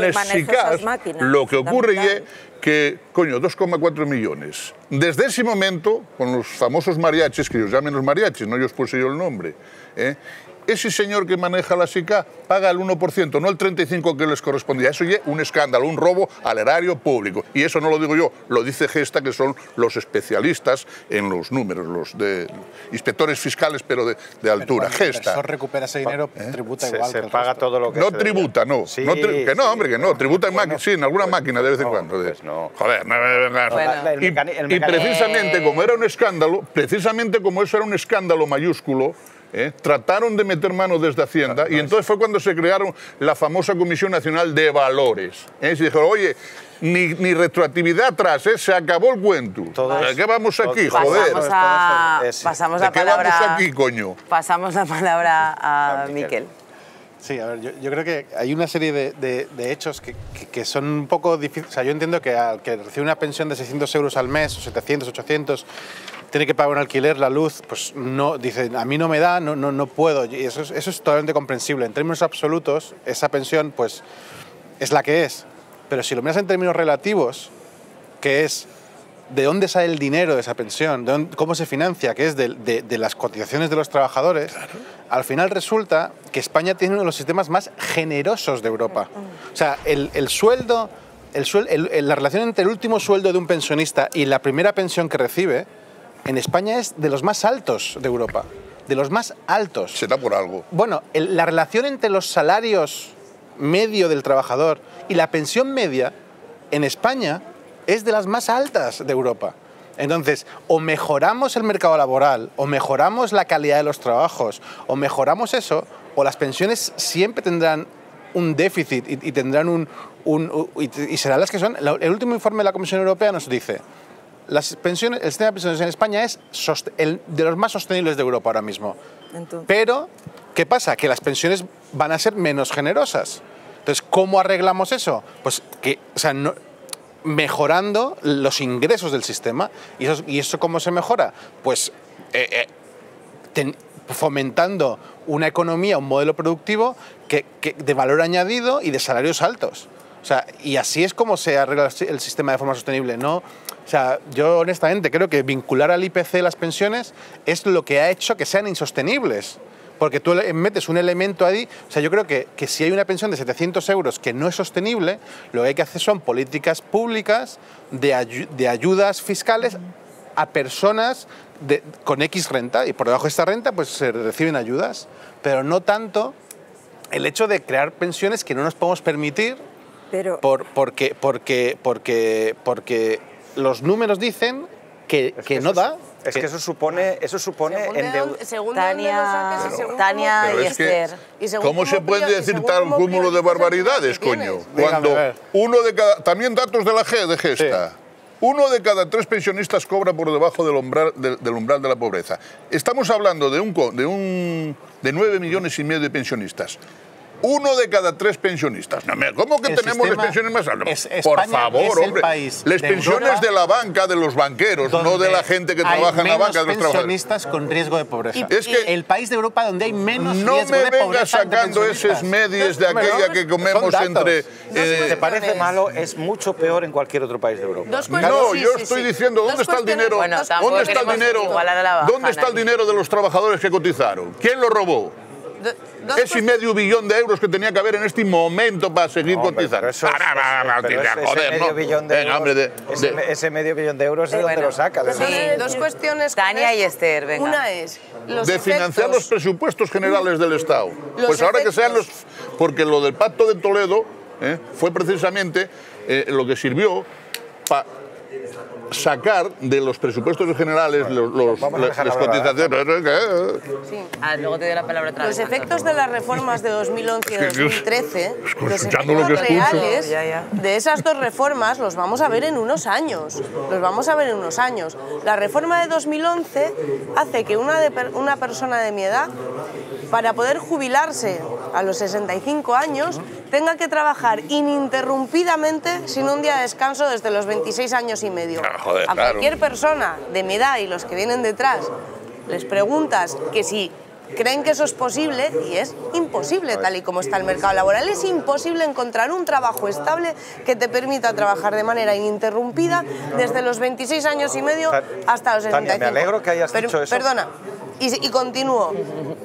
Lesicas lo que ocurre es que, coño, 2,4 millones. Desde ese momento, con los famosos mariachis, que ellos llamen los mariachis, no yo os puse yo el nombre, ese señor que maneja la SICA paga el 1%, no el 35% que les correspondía. Eso es un escándalo, un robo al erario público. Y eso no lo digo yo, lo dice Gesta, que son los especialistas en los números, los de inspectores fiscales, pero de altura. Gesta. Si recupera ese dinero, tributa igual. Se paga todo lo que no tributa, no. Sí, que no, hombre, que no. Tributa en máquina, sí, en alguna máquina de vez en cuando. Joder, y precisamente como era un escándalo, precisamente como eso era un escándalo mayúsculo, trataron de meter mano desde Hacienda y entonces fue cuando se crearon la famosa Comisión Nacional de Valores. Se dijeron, oye, ni retroactividad atrás, se acabó el cuento. ¿De qué vamos aquí, joder? Pasamos la palabra... ¿De qué vamos aquí, coño? Pasamos la palabra a Miquel. Sí, a ver, yo creo que hay una serie de hechos que son un poco difíciles. O sea, yo entiendo que al que recibe una pensión de 600 euros al mes, o 700, 800, tiene que pagar un alquiler, la luz, pues no, dice, a mí no me da, no puedo. Y eso es totalmente comprensible. En términos absolutos, esa pensión, pues, es la que es. Pero si lo miras en términos relativos, que es de dónde sale el dinero de esa pensión, cómo se financia, que es de las cotizaciones de los trabajadores, claro. Al final resulta que España tiene uno de los sistemas más generosos de Europa. O sea, la relación entre el último sueldo de un pensionista y la primera pensión que recibe, en España es de los más altos de Europa. De los más altos. ¿Será por algo? Bueno, la relación entre los salarios medio del trabajador y la pensión media en España es de las más altas de Europa. Entonces, o mejoramos el mercado laboral, o mejoramos la calidad de los trabajos, o mejoramos eso, o las pensiones siempre tendrán un déficit y tendrán y serán las que son. El último informe de la Comisión Europea nos dice, las pensiones, el sistema de pensiones en España es de los más sostenibles de Europa ahora mismo. Entonces. Pero, ¿qué pasa? Que las pensiones van a ser menos generosas. Entonces, ¿cómo arreglamos eso? Pues que, o sea, mejorando los ingresos del sistema. ¿Y eso cómo se mejora? Pues fomentando una economía, un modelo productivo de valor añadido y de salarios altos. O sea, y así es como se arregla el sistema de forma sostenible, ¿no? O sea, yo honestamente creo que vincular al IPC las pensiones es lo que ha hecho que sean insostenibles. Porque tú metes un elemento ahí, o sea, yo creo que si hay una pensión de 700 euros que no es sostenible, lo que hay que hacer son políticas públicas de ayudas fiscales a personas con X renta, y por debajo de esta renta pues se reciben ayudas, pero no tanto el hecho de crear pensiones que no nos podemos permitir porque los números dicen que no da. Es que eso supone Tania y Esther. ¿Cómo se puede decir tal cúmulo de barbaridades, coño? Cuando uno de cada... También datos de la Gesta. Sí. 1 de cada 3 pensionistas cobra por debajo del umbral de la pobreza. Estamos hablando de 9,5 millones de pensionistas. 1 de cada 3 pensionistas. ¿Cómo que tenemos las pensiones más altas? Por favor, hombre. Las pensiones de la banca, de los banqueros, no de la gente que trabaja en la banca, de los pensionistas con riesgo de pobreza. Es que el país de Europa donde hay menos riesgo de pobreza. No me vengas sacando esos medios de aquella que comemos entre... ¿Te parece malo? Es mucho peor en cualquier otro país de Europa. No, yo estoy diciendo, ¿dónde está el dinero? ¿Dónde está el dinero? ¿Dónde está el dinero de los trabajadores que cotizaron? ¿Quién lo robó? Ese medio billón de euros que tenía que haber en este momento para seguir cotizando. Ese medio billón de euros es donde lo saca. Dos cuestiones. Tania y Esther, venga. Una es de financiar los presupuestos generales del Estado. Pues ahora que sean los... Porque lo del Pacto de Toledo fue precisamente lo que sirvió para sacar de los presupuestos generales las cotizaciones. Sí. Luego te doy la palabra otra vez. Los efectos de las reformas de 2011 y 2013, los efectos reales de esas dos reformas los vamos a ver en unos años. La reforma de 2011 hace que una persona de mi edad, para poder jubilarse a los 65 años, tenga que trabajar ininterrumpidamente sin un día de descanso desde los 26 años y medio. Joder, a cualquier persona de mi edad y los que vienen detrás les preguntas que si creen que eso es posible, y es imposible tal y como está el mercado laboral. Es imposible encontrar un trabajo estable que te permita trabajar de manera ininterrumpida desde los 26 años y medio hasta los 65. Tania, me alegro que hayas dicho eso. Perdona, y continúo.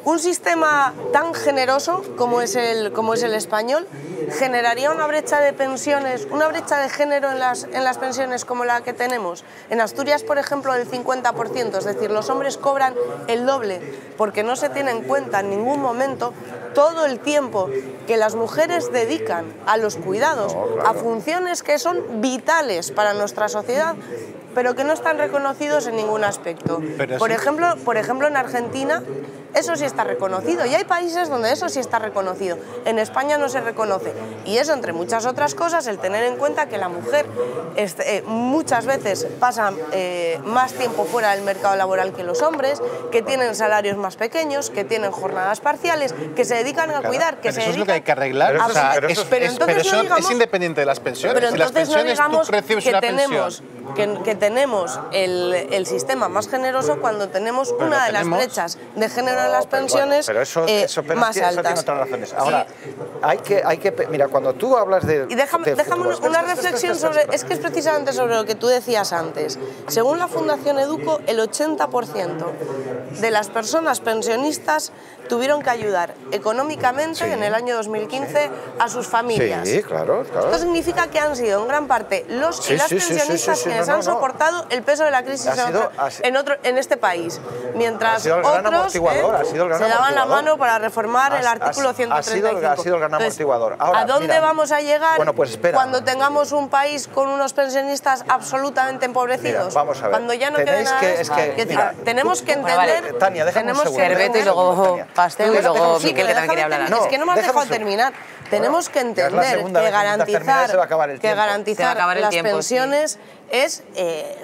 Un sistema tan generoso como es el español generaría una brecha de pensiones, una brecha de género en las pensiones como la que tenemos. En Asturias, por ejemplo, el 50%, es decir, los hombres cobran el doble porque no se tiene en cuenta en ningún momento todo el tiempo que las mujeres dedican a los cuidados, a funciones que son vitales para nuestra sociedad, pero que no están reconocidos en ningún aspecto. Por ejemplo, en Argentina, eso sí está reconocido y hay países donde eso sí está reconocido. En España no se reconoce y eso, entre muchas otras cosas, el tener en cuenta que la mujer muchas veces pasa más tiempo fuera del mercado laboral que los hombres, que tienen salarios más pequeños, que tienen jornadas parciales, que se dedican a cuidar, que pero se eso dedican... es lo que hay que arreglar. Pero, o sea, pero eso digamos, es independiente de las pensiones. pero si las entonces pensiones no digamos tú recibes que una tenemos, pensión. que tenemos el sistema más generoso cuando tenemos una de las brechas de género en las pensiones más altas. Tiene otras razones. Ahora, hay que mira, cuando tú hablas de... Y déjame una reflexión sobre... Es que es precisamente sobre lo que tú decías antes. Según la Fundación Educo, el 80% de las personas pensionistas tuvieron que ayudar económicamente en el año 2015 a sus familias. Sí, claro. Esto significa que han sido en gran parte los y las pensionistas quienes han soportado el peso de la crisis en este país, mientras otros se daban la mano para reformar el artículo 135. Ha sido el gran amortiguador. Ahora, ¿a dónde vamos a llegar cuando tengamos un país con unos pensionistas absolutamente empobrecidos? Mira, vamos a ver. Cuando ya no quede nada. Tenemos que entender... Tania, déjame un segundo. Cerveto y luego Pastu y luego Miquel, que también quería hablar. Es que no me has dejado terminar. Tenemos que entender que garantizar las pensiones es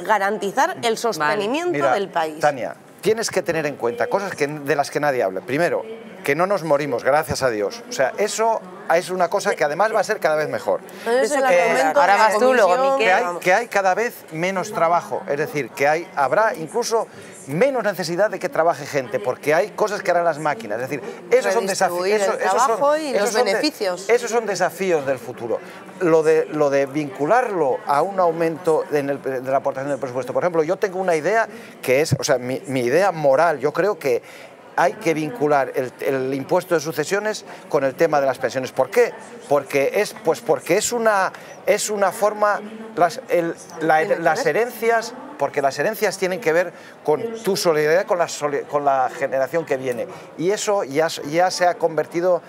garantizar el sostenimiento del país. Tania, tienes que tener en cuenta cosas de las que nadie habla. Primero, que no nos morimos, gracias a Dios. O sea, eso es una cosa que además va a ser cada vez mejor. Ahora vas tú, luego Miquel. Que hay cada vez menos trabajo, es decir, que habrá incluso menos necesidad de que trabaje gente, porque hay cosas que harán las máquinas. Es decir, esos son desafíos. Esos son desafíos del futuro. Lo de vincularlo a un aumento de la aportación del presupuesto. Por ejemplo, yo tengo una idea que es, o sea, mi idea moral, yo creo que hay que vincular el impuesto de sucesiones con el tema de las pensiones. ¿Por qué? Porque es una forma, las herencias, porque las herencias tienen que ver con tu solidaridad con la generación que viene. Y eso ya se ha convertido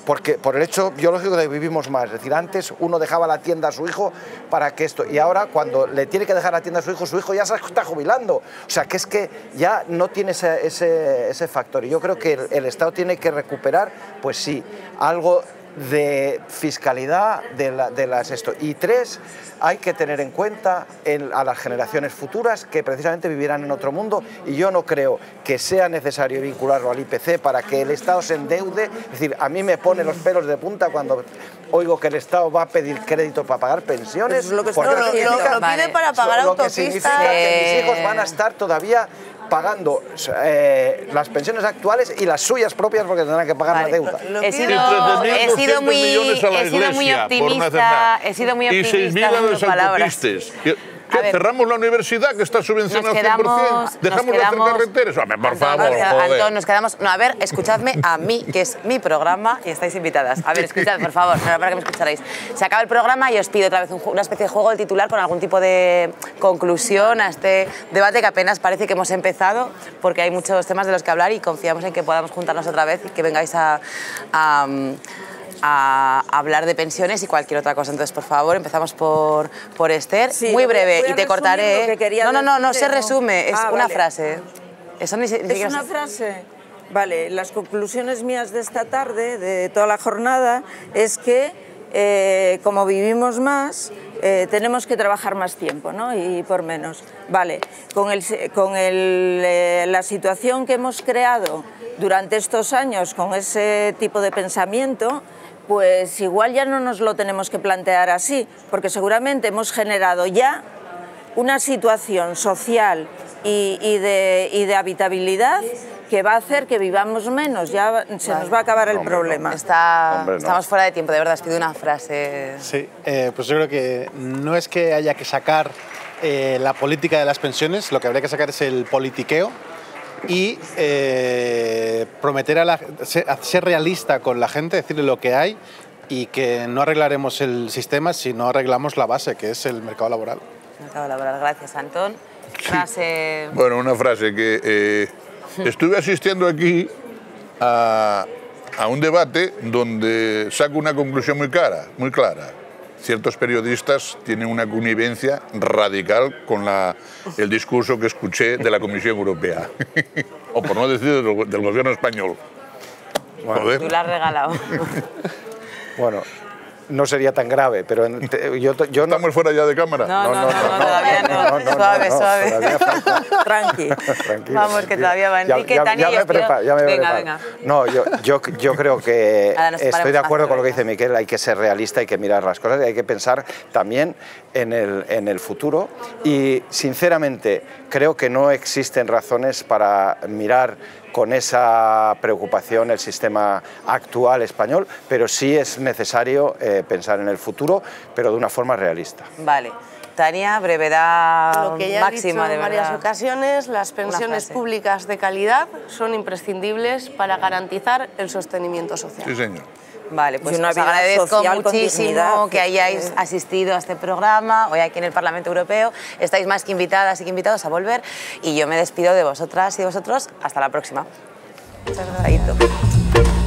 por el hecho biológico de que vivimos más. Es decir, antes uno dejaba la tienda a su hijo para que esto... Y ahora cuando le tiene que dejar la tienda a su hijo ya se está jubilando. O sea, que es que ya no tiene ese factor. Y yo creo que el Estado tiene que recuperar, pues sí, algo de fiscalidad de las esto. Y tres, hay que tener en cuenta a las generaciones futuras que precisamente vivirán en otro mundo, y yo no creo que sea necesario vincularlo al IPC para que el Estado se endeude. Es decir, a mí me pone los pelos de punta cuando oigo que el Estado va a pedir crédito para pagar pensiones. Lo pide para pagar autopistas. Lo que significa que mis hijos van a estar todavía pagando las pensiones actuales y las suyas propias porque tendrán que pagar la deuda. He sido muy optimista y 6.000 a los autopistas. Cerramos la universidad que está subvencionada al 100%. Dejamos de hacer carreteras. Por favor, Antón, nos quedamos... No, a ver, escuchadme a mí, que es mi programa y estáis invitadas. A ver, escuchad, por favor, para que me escucharéis. Se acaba el programa y os pido otra vez una especie de juego del titular con algún tipo de conclusión a este debate que apenas parece que hemos empezado, porque hay muchos temas de los que hablar y confiamos en que podamos juntarnos otra vez y que vengáis a hablar de pensiones y cualquier otra cosa. Entonces, por favor, empezamos por Esther. Sí, muy breve, y te cortaré. No se resume, es una frase. ¿Es una frase? Vale, las conclusiones mías de esta tarde, de toda la jornada, es que como vivimos más, tenemos que trabajar más tiempo, ¿no? Y por menos. Vale, con la situación que hemos creado durante estos años con ese tipo de pensamiento, pues igual ya no nos lo tenemos que plantear así, porque seguramente hemos generado ya una situación social y de habitabilidad que va a hacer que vivamos menos, ya se nos va a acabar el problema. Estamos fuera de tiempo, de verdad, os pido una frase. Sí, pues yo creo que no es que haya que sacar la política de las pensiones, lo que habría que sacar es el politiqueo y prometer ser realista con la gente, decirle lo que hay y que no arreglaremos el sistema si no arreglamos la base, que es el mercado laboral. Mercado laboral, gracias, Antón. Frase... Bueno, una frase que estuve asistiendo aquí a un debate donde saco una conclusión muy clara. ciertos periodistas tienen una connivencia radical con el discurso que escuché de la Comisión Europea. O por no decir del gobierno español. Bueno, tú la has regalado. Bueno, no sería tan grave, pero yo no... ¿Estamos fuera ya de cámara? No, todavía no. Suave. Todavía falta. Tranquilo. Vamos, que todavía va. Enrique, Tania, ya me preparo. Venga. No, yo creo que estoy de acuerdo con lo que dice Miquel, hay que ser realista, hay que mirar las cosas y hay que pensar también en el futuro y, sinceramente, creo que no existen razones para mirar con esa preocupación el sistema actual español, pero sí es necesario pensar en el futuro, pero de una forma realista. Vale. Tania, brevedad lo que ya máxima, he dicho en varias ocasiones, las pensiones públicas de calidad son imprescindibles para garantizar el sostenimiento social. Sí, señor. Vale, pues una os vida agradezco social con muchísimo dignidad, que hayáis asistido a este programa, hoy aquí en el Parlamento Europeo. Estáis más que invitadas y que invitados a volver y yo me despido de vosotras y de vosotros. Hasta la próxima. Muchas gracias.